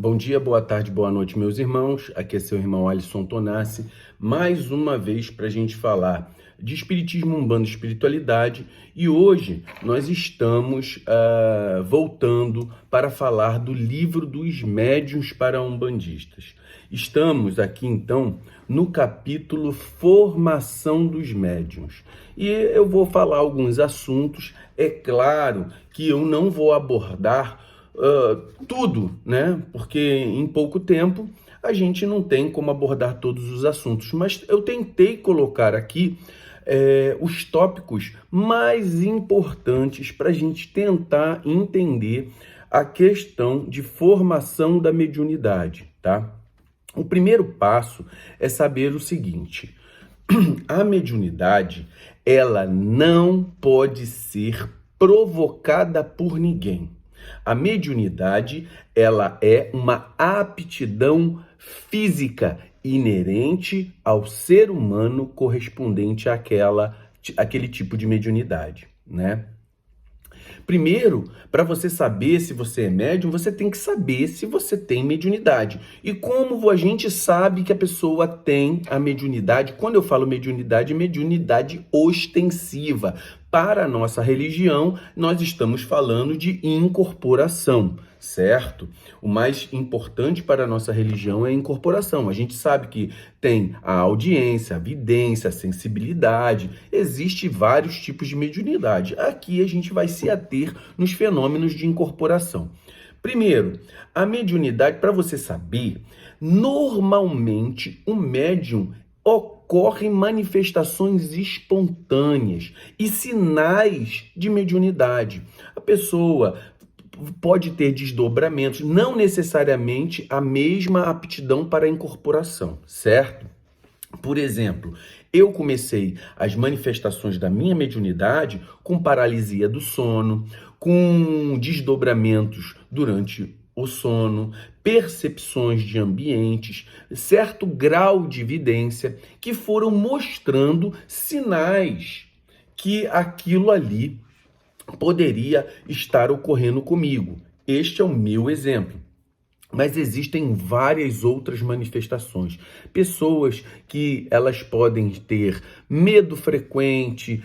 Bom dia, boa tarde, boa noite, meus irmãos. Aqui é seu irmão Alisson Tonassi, mais uma vez para a gente falar de Espiritismo, Umbanda e Espiritualidade. E hoje nós estamos voltando para falar do livro dos médiuns para umbandistas. Estamos aqui, então, no capítulo Formação dos Médiuns. E eu vou falar alguns assuntos. É claro que eu não vou abordar tudo, né? Porque em pouco tempo a gente não tem como abordar todos os assuntos, mas eu tentei colocar aqui os tópicos mais importantes para a gente tentar entender a questão de formação da mediunidade, tá? O primeiro passo é saber o seguinte: a mediunidade, ela não pode ser provocada por ninguém. A mediunidade, ela é uma aptidão física inerente ao ser humano correspondente àquele tipo de mediunidade, né? Primeiro, para você saber se você é médium, você tem que saber se você tem mediunidade. E como a gente sabe que a pessoa tem a mediunidade? Quando eu falo mediunidade, mediunidade ostensiva. Para a nossa religião, nós estamos falando de incorporação, certo? O mais importante para a nossa religião é a incorporação. A gente sabe que tem a audiência, a vidência, a sensibilidade. Existem vários tipos de mediunidade. Aqui a gente vai se ater nos fenômenos de incorporação. Primeiro, a mediunidade, para você saber, normalmente o médium ocorrem manifestações espontâneas e sinais de mediunidade. A pessoa pode ter desdobramentos, não necessariamente a mesma aptidão para a incorporação, certo? Por exemplo, eu comecei as manifestações da minha mediunidade com paralisia do sono, com desdobramentos durante o sono, percepções de ambientes, certo grau de evidência que foram mostrando sinais que aquilo ali poderia estar ocorrendo comigo. Este é o meu exemplo. Mas existem várias outras manifestações. Pessoas que elas podem ter medo frequente,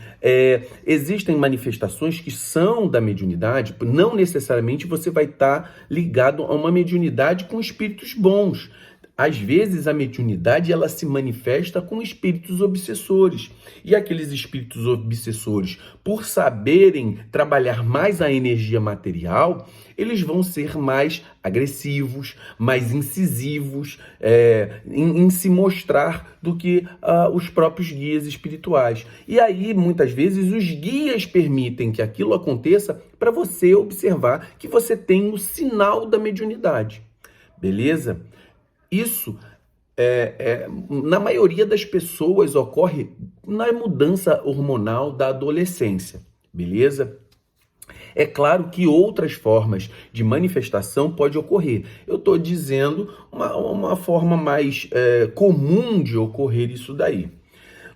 existem manifestações que são da mediunidade, não necessariamente você vai estar ligado a uma mediunidade com espíritos bons. Às vezes a mediunidade ela se manifesta com espíritos obsessores. E aqueles espíritos obsessores, por saberem trabalhar mais a energia material, eles vão ser mais agressivos, mais incisivos em se mostrar do que os próprios guias espirituais. E aí, muitas vezes, os guias permitem que aquilo aconteça para você observar que você tem o sinal da mediunidade. Beleza? Isso, na maioria das pessoas, ocorre na mudança hormonal da adolescência, beleza? É claro que outras formas de manifestação podem ocorrer. Eu estou dizendo uma forma mais comum de ocorrer isso daí.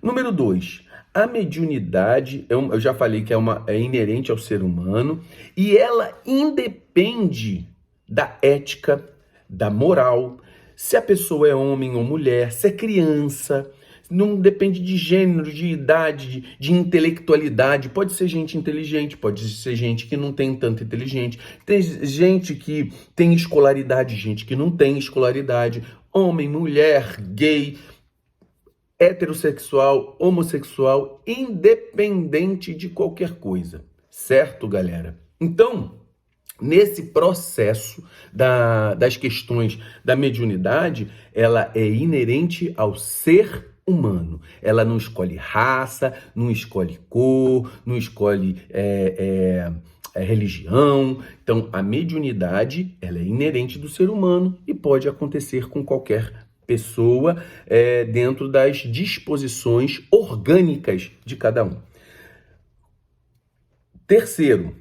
Número 2. A mediunidade, eu já falei que é inerente ao ser humano e ela independe da ética, da moral, se a pessoa é homem ou mulher, se é criança, não depende de gênero, de idade, de intelectualidade. Pode ser gente inteligente, pode ser gente que não tem tanta inteligente. Tem gente que tem escolaridade, gente que não tem escolaridade. Homem, mulher, gay, heterossexual, homossexual, independente de qualquer coisa. Certo, galera? Então, nesse processo das questões da mediunidade, ela é inerente ao ser humano. Ela não escolhe raça, não escolhe cor, não escolhe religião. Então, a mediunidade, ela é inerente do ser humano e pode acontecer com qualquer pessoa dentro das disposições orgânicas de cada um. Terceiro,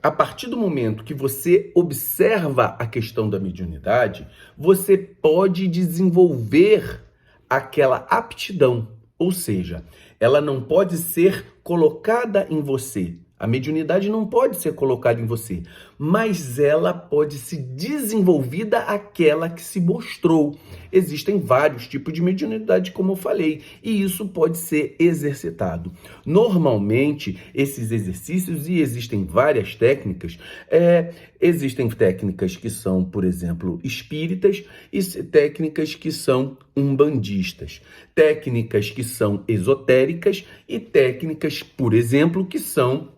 a partir do momento que você observa a questão da mediunidade, você pode desenvolver aquela aptidão, ou seja, ela não pode ser colocada em você. A mediunidade não pode ser colocada em você, mas ela pode ser desenvolvida aquela que se mostrou. Existem vários tipos de mediunidade, como eu falei, e isso pode ser exercitado. Normalmente, esses exercícios, e existem várias técnicas, existem técnicas que são, por exemplo, espíritas e técnicas que são umbandistas, técnicas que são esotéricas e técnicas, por exemplo, que são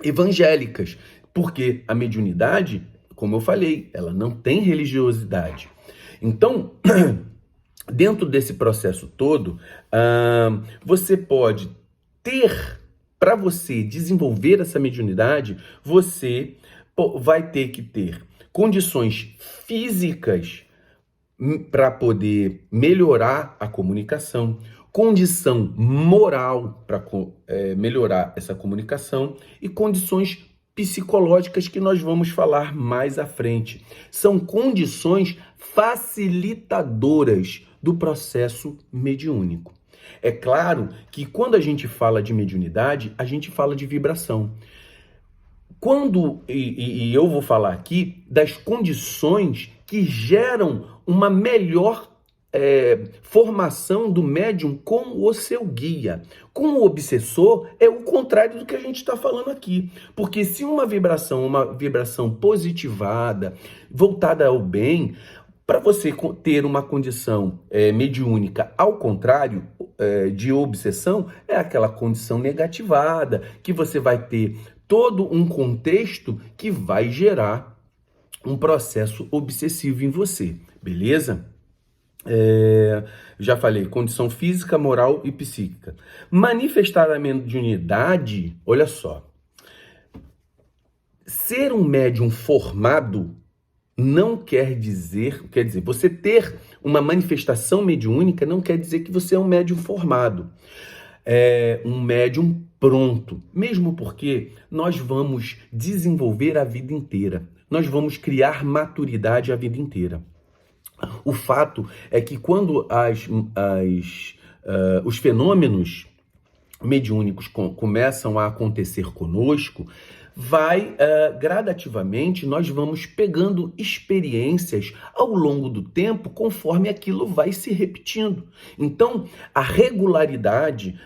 evangélicas, porque a mediunidade, como eu falei, ela não tem religiosidade. Então, dentro desse processo todo, você pode ter, para você desenvolver essa mediunidade, você vai ter que ter condições físicas para poder melhorar a comunicação, condição moral para melhorar essa comunicação e condições psicológicas que nós vamos falar mais à frente. São condições facilitadoras do processo mediúnico. É claro que quando a gente fala de mediunidade, a gente fala de vibração. E eu vou falar aqui das condições que geram uma melhor formação do médium com o seu guia. Com o obsessor, é o contrário do que a gente está falando aqui. Porque se uma vibração positivada, voltada ao bem, para você ter uma condição mediúnica, ao contrário de obsessão, é aquela condição negativada, que você vai ter todo um contexto que vai gerar um processo obsessivo em você, beleza? Já falei, condição física, moral e psíquica. Manifestar a mediunidade, olha só. Ser um médium formado não quer dizer, você ter uma manifestação mediúnica não quer dizer que você é um médium formado. É um médium pronto, mesmo porque nós vamos desenvolver a vida inteira. Nós vamos criar maturidade a vida inteira. O fato é que quando os fenômenos mediúnicos começam a acontecer conosco, gradativamente nós vamos pegando experiências ao longo do tempo, conforme aquilo vai se repetindo. Então, a regularidade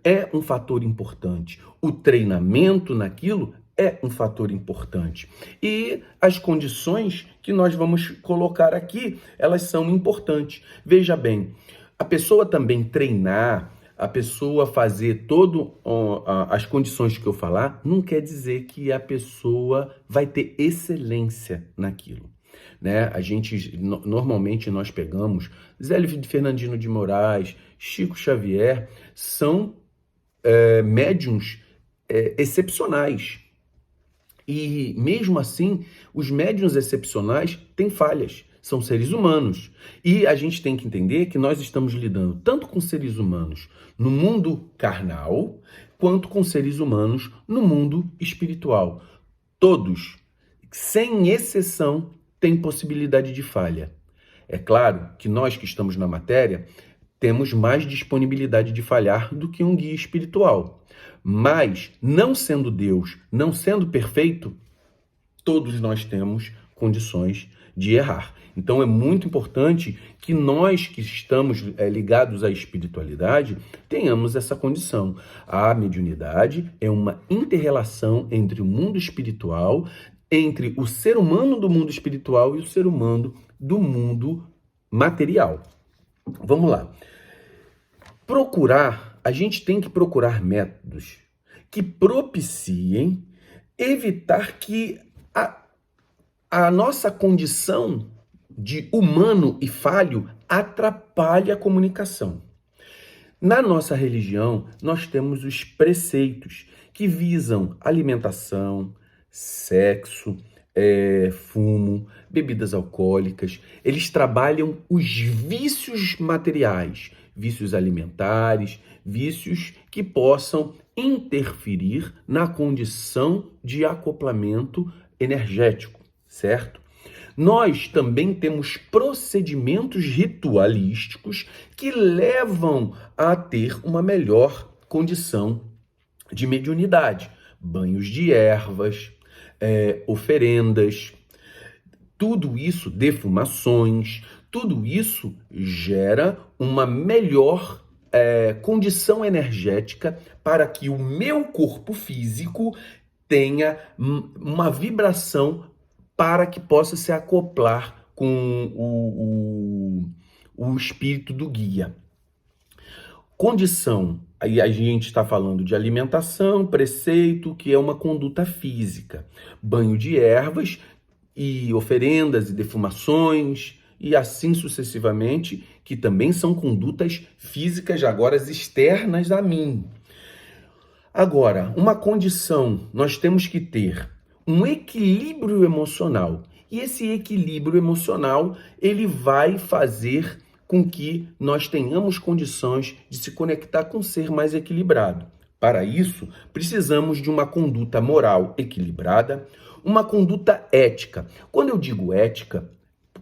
é um fator importante. O treinamento naquilo é um fator importante. E as condições que nós vamos colocar aqui, elas são importantes. Veja bem, a pessoa também treinar, a pessoa fazer todas as condições que eu falar, não quer dizer que a pessoa vai ter excelência naquilo. Né? Normalmente nós pegamos Zé Fernandino de Moraes, Chico Xavier, são médiuns excepcionais. E mesmo assim, os médiuns excepcionais têm falhas, são seres humanos. E a gente tem que entender que nós estamos lidando tanto com seres humanos no mundo carnal, quanto com seres humanos no mundo espiritual. Todos, sem exceção, têm possibilidade de falha. É claro que nós que estamos na matéria temos mais disponibilidade de falhar do que um guia espiritual. Mas, não sendo Deus, não sendo perfeito, todos nós temos condições de errar. Então, é muito importante que nós que estamos ligados à espiritualidade tenhamos essa condição. A mediunidade é uma inter-relação entre o mundo espiritual, entre o ser humano do mundo espiritual e o ser humano do mundo material. Vamos lá. A gente tem que procurar métodos que propiciem evitar que a nossa condição de humano e falho atrapalhe a comunicação. Na nossa religião, nós temos os preceitos que visam alimentação, sexo, fumo, bebidas alcoólicas. Eles trabalham os vícios materiais, vícios alimentares, vícios que possam interferir na condição de acoplamento energético, certo? Nós também temos procedimentos ritualísticos que levam a ter uma melhor condição de mediunidade. Banhos de ervas, oferendas, tudo isso, defumações, tudo isso gera uma melhor condição energética para que o meu corpo físico tenha uma vibração para que possa se acoplar com o espírito do guia. Condição, aí a gente está falando de alimentação, preceito, que é uma conduta física. Banho de ervas e oferendas e defumações, e assim sucessivamente, que também são condutas físicas agora externas a mim. Agora, uma condição, nós temos que ter um equilíbrio emocional. E esse equilíbrio emocional, ele vai fazer com que nós tenhamos condições de se conectar com um ser mais equilibrado. Para isso, precisamos de uma conduta moral equilibrada, uma conduta ética. Quando eu digo ética,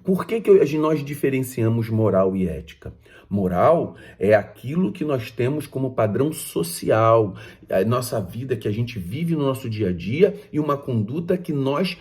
por que nós diferenciamos moral e ética? Moral é aquilo que nós temos como padrão social, a nossa vida que a gente vive no nosso dia a dia e uma conduta que nós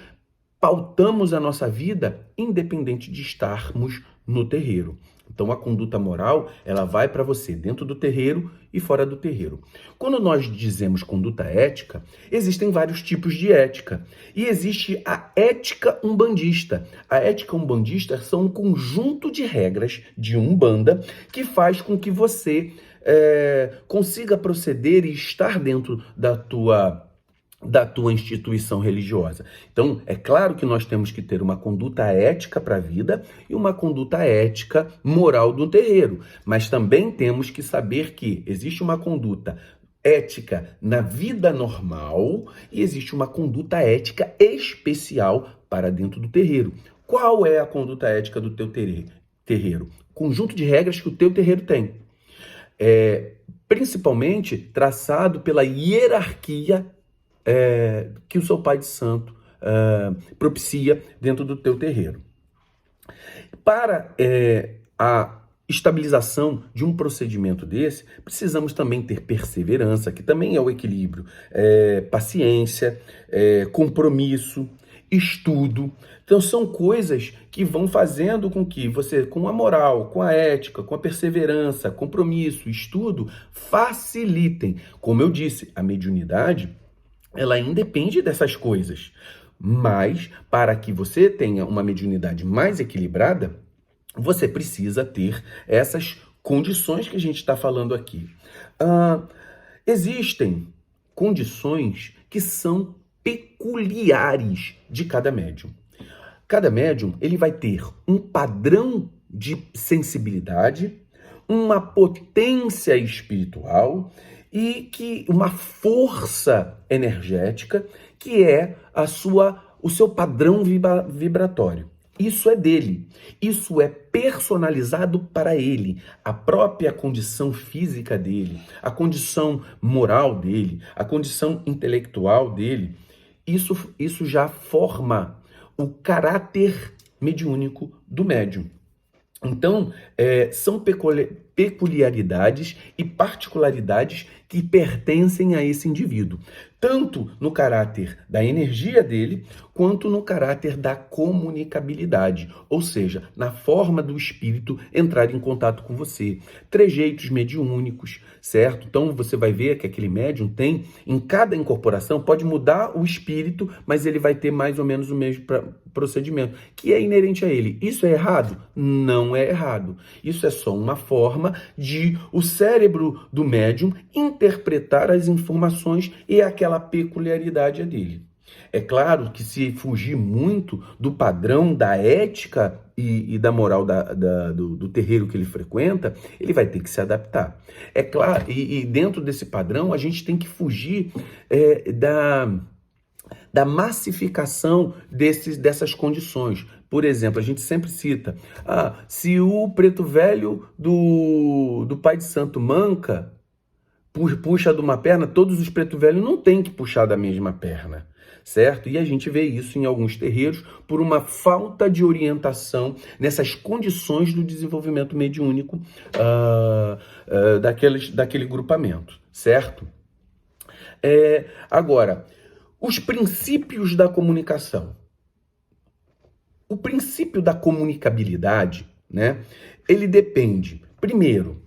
pautamos a nossa vida independente de estarmos no terreiro. Então a conduta moral, ela vai para você dentro do terreiro e fora do terreiro. Quando nós dizemos conduta ética, existem vários tipos de ética. E existe a ética umbandista. A ética umbandista são um conjunto de regras de Umbanda que faz com que você consiga proceder e estar dentro da tua instituição religiosa. Então, é claro que nós temos que ter uma conduta ética para a vida e uma conduta ética moral do terreiro, mas também temos que saber que existe uma conduta ética na vida normal e existe uma conduta ética especial para dentro do terreiro. Qual é a conduta ética do teu terreiro? Conjunto de regras que o teu terreiro tem. Principalmente traçado pela hierarquia que o seu pai de santo propicia dentro do teu terreiro. Para a estabilização de um procedimento desse, precisamos também ter perseverança, que também é o equilíbrio, paciência, compromisso, estudo. Então são coisas que vão fazendo com que você, com a moral, com a ética, com a perseverança, compromisso, estudo, facilitem. Como eu disse, a mediunidade ela independe dessas coisas, mas para que você tenha uma mediunidade mais equilibrada, você precisa ter essas condições que a gente está falando aqui. Existem condições que são peculiares de cada médium. Cada médium ele vai ter um padrão de sensibilidade, uma potência espiritual e que uma força energética que é o seu padrão vibratório. Isso é dele, isso é personalizado para ele, a própria condição física dele, a condição moral dele, a condição intelectual dele, isso já forma o caráter mediúnico do médium. Então, são peculiaridades e particularidades que pertencem a esse indivíduo, tanto no caráter da energia dele, quanto no caráter da comunicabilidade, ou seja, na forma do espírito entrar em contato com você. Trejeitos mediúnicos, certo? Então você vai ver que aquele médium tem, em cada incorporação, pode mudar o espírito, mas ele vai ter mais ou menos o mesmo procedimento, que é inerente a ele. Isso é errado? Não é errado. Isso é só uma forma de o cérebro do médium interpretar as informações e aquela peculiaridade dele. É claro que se fugir muito do padrão da ética e da moral do terreiro que ele frequenta, ele vai ter que se adaptar. É claro, e dentro desse padrão a gente tem que fugir da massificação dessas condições. Por exemplo, a gente sempre cita, se o preto velho do pai de santo manca, puxa de uma perna, todos os preto velhos não têm que puxar da mesma perna, certo? E a gente vê isso em alguns terreiros por uma falta de orientação nessas condições do desenvolvimento mediúnico daquele grupamento, certo? Agora, Os princípios da comunicação. O princípio da comunicabilidade, né? Ele depende, primeiro,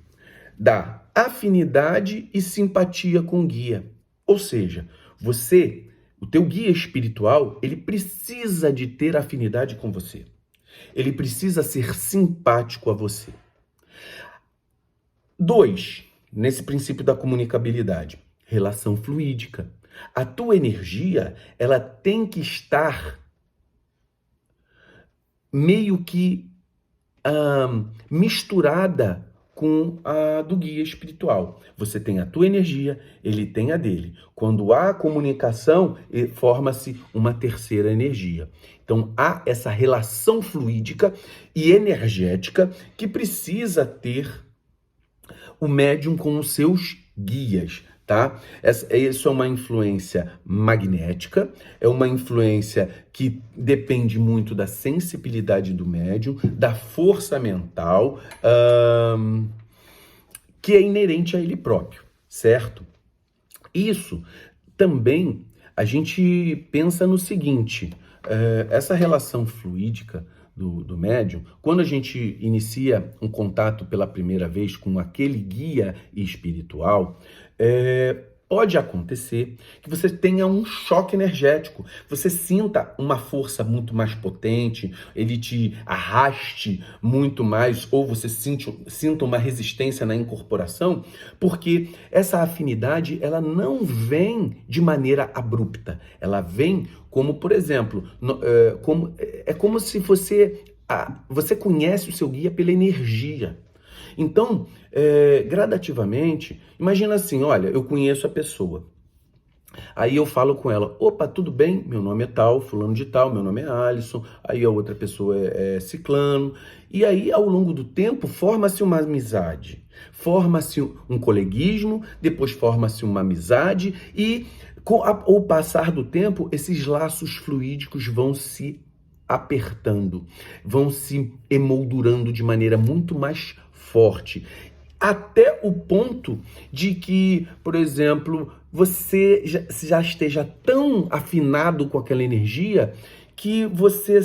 da afinidade e simpatia com o guia. Ou seja, o teu guia espiritual, ele precisa de ter afinidade com você. Ele precisa ser simpático a você. 2, nesse princípio da comunicabilidade, relação fluídica. A tua energia, ela tem que estar meio que misturada com a do guia espiritual. Você tem a tua energia, ele tem a dele. Quando há comunicação, forma-se uma terceira energia. Então, há essa relação fluídica e energética que precisa ter o médium com os seus guias, tá? Isso é uma influência magnética, é uma influência que depende muito da sensibilidade do médium, da força mental, que é inerente a ele próprio, certo? Isso também, a gente pensa no seguinte, essa relação fluídica do médium, quando a gente inicia um contato pela primeira vez com aquele guia espiritual, pode acontecer que você tenha um choque energético, você sinta uma força muito mais potente, ele te arraste muito mais, ou você sinta uma resistência na incorporação, porque essa afinidade, ela não vem de maneira abrupta, ela vem como, por exemplo, é como se você conhece o seu guia pela energia. Então, gradativamente, imagina assim, olha, eu conheço a pessoa. Aí eu falo com ela, opa, tudo bem? Meu nome é tal, fulano de tal, meu nome é Alisson, aí a outra pessoa é ciclano. E aí, ao longo do tempo, forma-se uma amizade, forma-se um coleguismo, depois forma-se uma amizade e, com o passar do tempo, esses laços fluídicos vão se apertando, vão se emoldurando de maneira muito mais forte, até o ponto de que, por exemplo, você já esteja tão afinado com aquela energia que você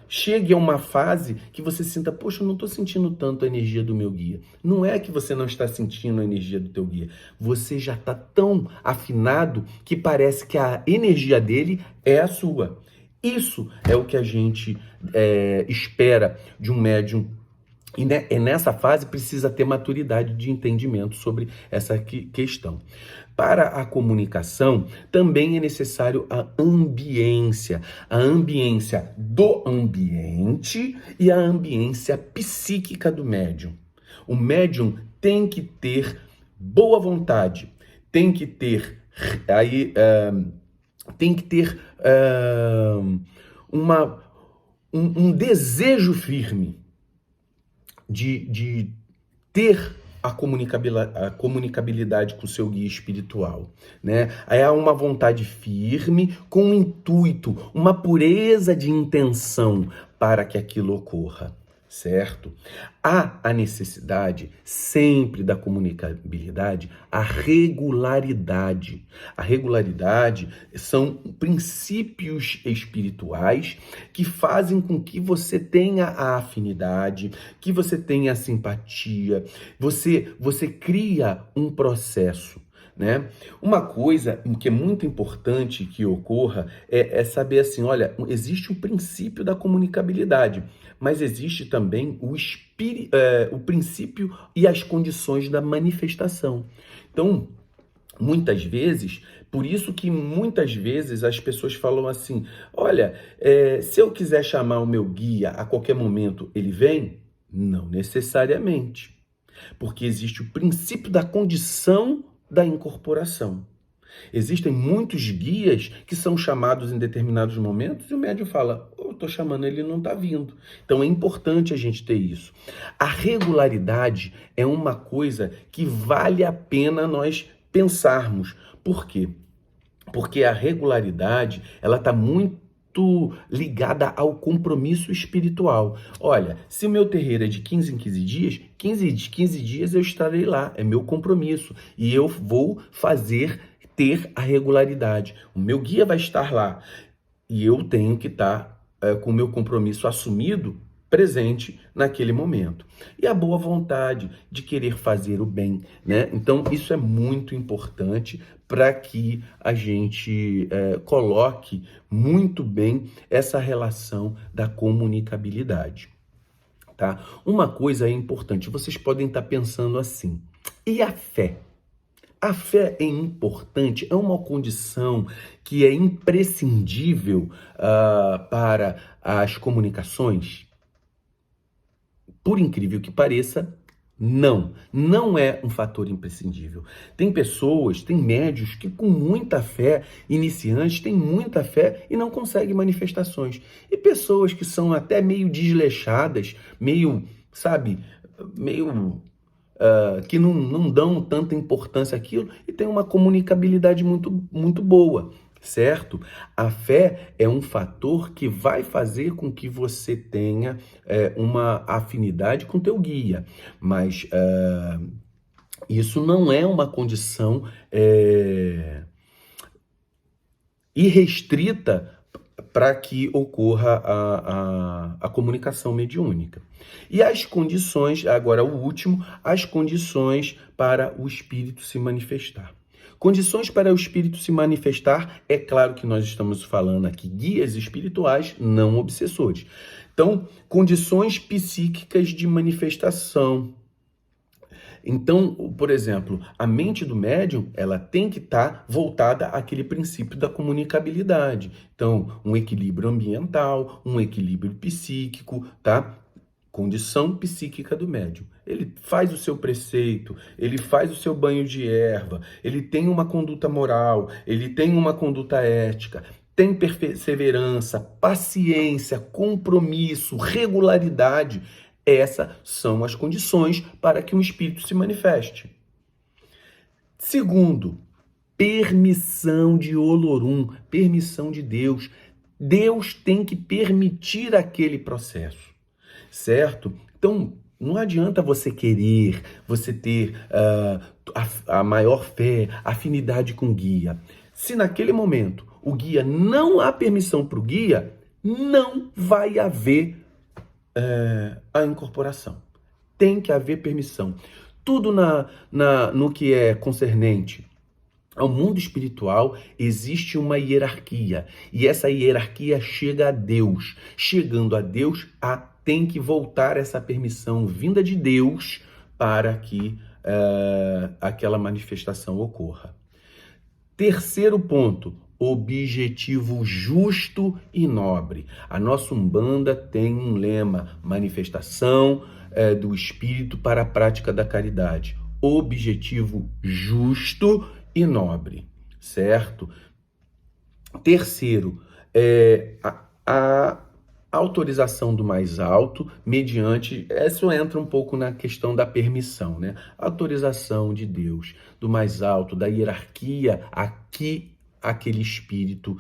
chegue a uma fase que você sinta, poxa, eu não estou sentindo tanto a energia do meu guia. Não é que você não está sentindo a energia do teu guia, você já está tão afinado que parece que a energia dele é a sua. Isso é o que a gente espera de um médium. E nessa fase precisa ter maturidade de entendimento sobre essa questão. Para a comunicação, também é necessário a ambiência do ambiente e a ambiência psíquica do médium. O médium tem que ter boa vontade, tem que ter um desejo firme de ter a comunicabilidade com o seu guia espiritual, né? Aí há uma vontade firme, com um intuito, uma pureza de intenção para que aquilo ocorra, certo? Há a necessidade sempre da comunicabilidade, a regularidade. A regularidade são princípios espirituais que fazem com que você tenha a afinidade, que você tenha a simpatia, você cria um processo, né? Uma coisa que é muito importante que ocorra é saber assim, olha, existe o princípio da comunicabilidade, mas existe também o princípio e as condições da manifestação. Então, muitas vezes, por isso que muitas vezes as pessoas falam assim, olha, se eu quiser chamar o meu guia a qualquer momento, ele vem? Não necessariamente, porque existe o princípio da condição da incorporação. Existem muitos guias que são chamados em determinados momentos e o médium fala, eu estou chamando, ele não está vindo. Então é importante a gente ter isso. A regularidade é uma coisa que vale a pena nós pensarmos. Por quê? Porque a regularidade, ela está muito ligada ao compromisso espiritual. Olha, se o meu terreiro é de 15 em 15 dias, 15 dias eu estarei lá, é meu compromisso. E eu vou fazer ter a regularidade. O meu guia vai estar lá e eu tenho que estar com o meu compromisso assumido, presente naquele momento. E a boa vontade de querer fazer o bem, né? Então, isso é muito importante para que a gente coloque muito bem essa relação da comunicabilidade, tá? Uma coisa é importante, vocês podem estar pensando assim, e a fé? A fé é importante, é uma condição que é imprescindível para as comunicações? Por incrível que pareça, não é um fator imprescindível. Tem pessoas, tem médios que com muita fé, iniciantes, têm muita fé e não conseguem manifestações. E pessoas que são até meio desleixadas, meio, sabe, meio que não dão tanta importância àquilo e tem uma comunicabilidade muito boa, certo? A fé é um fator que vai fazer com que você tenha uma afinidade com teu guia, mas isso não é uma condição irrestrita para que ocorra a comunicação mediúnica. E as condições, agora o último, as condições para o espírito se manifestar. Condições para o espírito se manifestar, é claro que nós estamos falando aqui guias espirituais, não obsessores. Então, condições psíquicas de manifestação. Então, por exemplo, a mente do médium, ela tem que estar voltada àquele princípio da comunicabilidade. Então, um equilíbrio ambiental, um equilíbrio psíquico, tá? Condição psíquica do médium. Ele faz o seu preceito, ele faz o seu banho de erva, ele tem uma conduta moral, ele tem uma conduta ética, tem perseverança, paciência, compromisso, regularidade. Essas são as condições para que um espírito se manifeste. Segundo, permissão de Olorum, permissão de Deus. Deus tem que permitir aquele processo, certo? Então, não adianta você querer, você ter a maior fé, afinidade com o guia. Se naquele momento o guia não há permissão para o guia, não vai haver a incorporação. Tem que haver permissão. Tudo no que é concernente ao mundo espiritual existe uma hierarquia. E essa hierarquia chega a Deus. Chegando a Deus, tem que voltar essa permissão vinda de Deus para que aquela manifestação ocorra. Terceiro ponto, objetivo justo e nobre. A nossa Umbanda tem um lema, manifestação do espírito para a prática da caridade. Objetivo justo e nobre, certo? Terceiro, a autorização do mais alto, mediante, isso entra um pouco na questão da permissão, né? Autorização de Deus, do mais alto, da hierarquia a que aquele espírito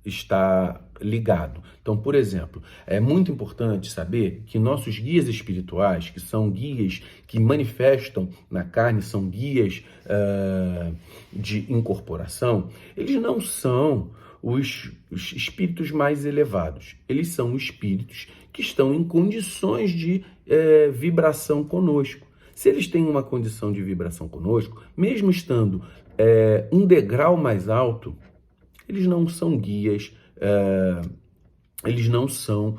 está ligado. Então, por exemplo, é muito importante saber que nossos guias espirituais, que são guias que manifestam na carne, são guias de incorporação, eles não são os espíritos mais elevados. Eles são espíritos que estão em condições de vibração conosco. Se eles têm uma condição de vibração conosco, mesmo estando um degrau mais alto, eles não são guias, eles não são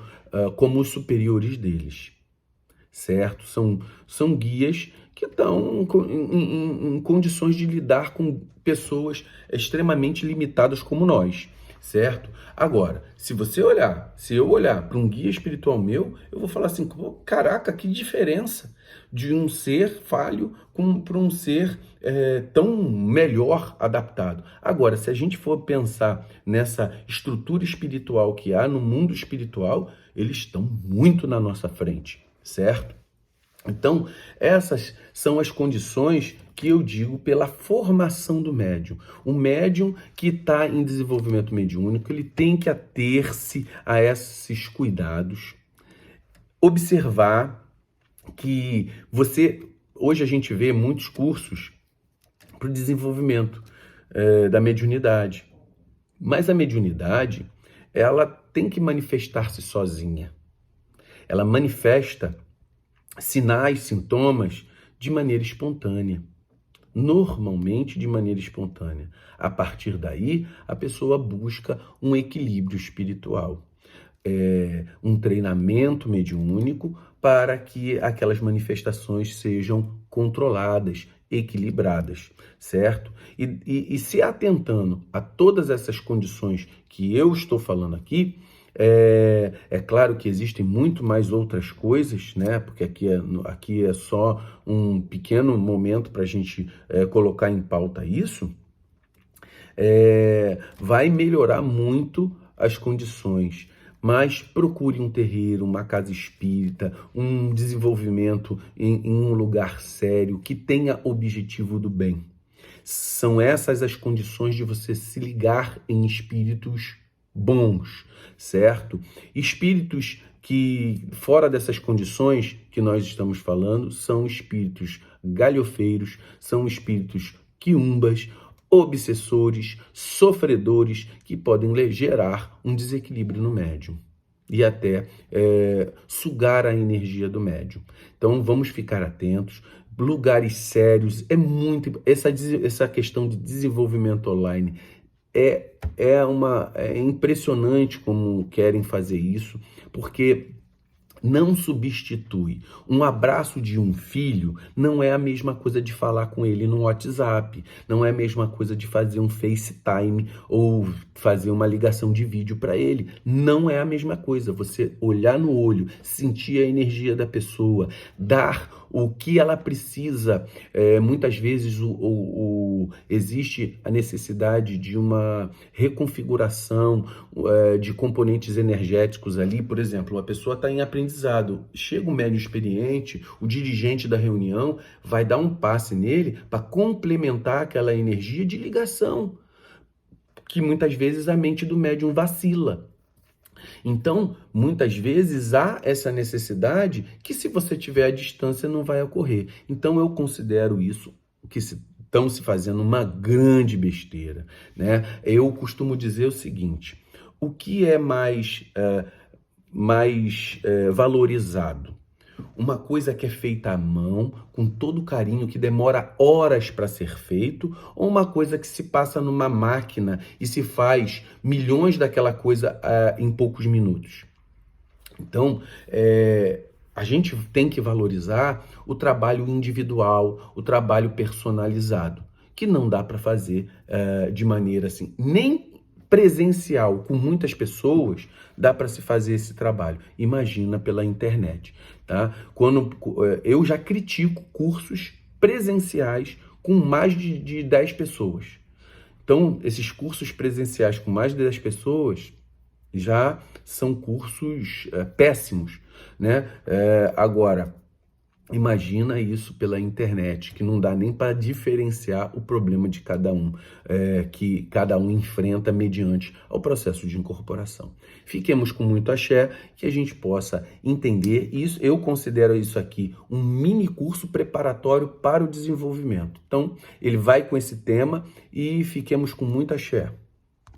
como os superiores deles, certo? São guias que estão em condições de lidar com pessoas extremamente limitadas como nós, certo? Agora, se eu olhar para um guia espiritual meu, eu vou falar assim, caraca, que diferença de um ser falho para um ser tão melhor adaptado. Agora, se a gente for pensar nessa estrutura espiritual que há no mundo espiritual, eles estão muito na nossa frente, certo? Então, essas são as condições que eu digo pela formação do médium. O médium que está em desenvolvimento mediúnico, ele tem que ater-se a esses cuidados, observar que hoje a gente vê muitos cursos para o desenvolvimento da mediunidade. Mas a mediunidade, ela tem que manifestar-se sozinha. Ela manifesta sinais, sintomas de maneira espontânea. Normalmente de maneira espontânea. A partir daí, a pessoa busca um equilíbrio espiritual, um treinamento mediúnico para que aquelas manifestações sejam controladas, equilibradas, certo? E se atentando a todas essas condições que eu estou falando aqui, é claro que existem muito mais outras coisas, né? Porque aqui é só um pequeno momento para a gente colocar em pauta isso. Vai melhorar muito as condições, mas procure um terreiro, uma casa espírita, um desenvolvimento em um lugar sério que tenha objetivo do bem. São essas as condições de você se ligar em espíritos bons, certo? Espíritos que, fora dessas condições que nós estamos falando, são espíritos galhofeiros, são espíritos quiumbas, obsessores, sofredores, que podem gerar um desequilíbrio no médium e até sugar a energia do médium. Então vamos ficar atentos. Lugares sérios, essa questão de desenvolvimento online é impressionante como querem fazer isso, porque não substitui. Um abraço de um filho não é a mesma coisa de falar com ele no WhatsApp, não é a mesma coisa de fazer um FaceTime ou fazer uma ligação de vídeo para ele. Não é a mesma coisa. Você olhar no olho, sentir a energia da pessoa, dar o que ela precisa. Muitas vezes existe a necessidade de uma reconfiguração de componentes energéticos ali. Por exemplo, a pessoa está em aprendizado, chega um médium experiente, o dirigente da reunião vai dar um passe nele para complementar aquela energia de ligação, que muitas vezes a mente do médium vacila. Então, muitas vezes há essa necessidade que, se você tiver à distância, não vai ocorrer. Então, eu considero isso que estão se fazendo uma grande besteira, né? Eu costumo dizer o seguinte: o que é mais valorizado? Uma coisa que é feita à mão, com todo carinho, que demora horas para ser feito, ou uma coisa que se passa numa máquina e se faz milhões daquela coisa em poucos minutos? Então, a gente tem que valorizar o trabalho individual, o trabalho personalizado, que não dá para fazer de maneira assim, nem presencial, com muitas pessoas, dá para se fazer esse trabalho. Imagina pela internet, tá? Eu já critico cursos presenciais com mais de 10 pessoas. Então, esses cursos presenciais com mais de 10 pessoas já são cursos péssimos, né? Agora, imagina isso pela internet, que não dá nem para diferenciar o problema de cada um, que cada um enfrenta mediante ao processo de incorporação. Fiquemos com muito axé, que a gente possa entender isso. Eu considero isso aqui um mini curso preparatório para o desenvolvimento. Então, ele vai com esse tema e fiquemos com muito axé.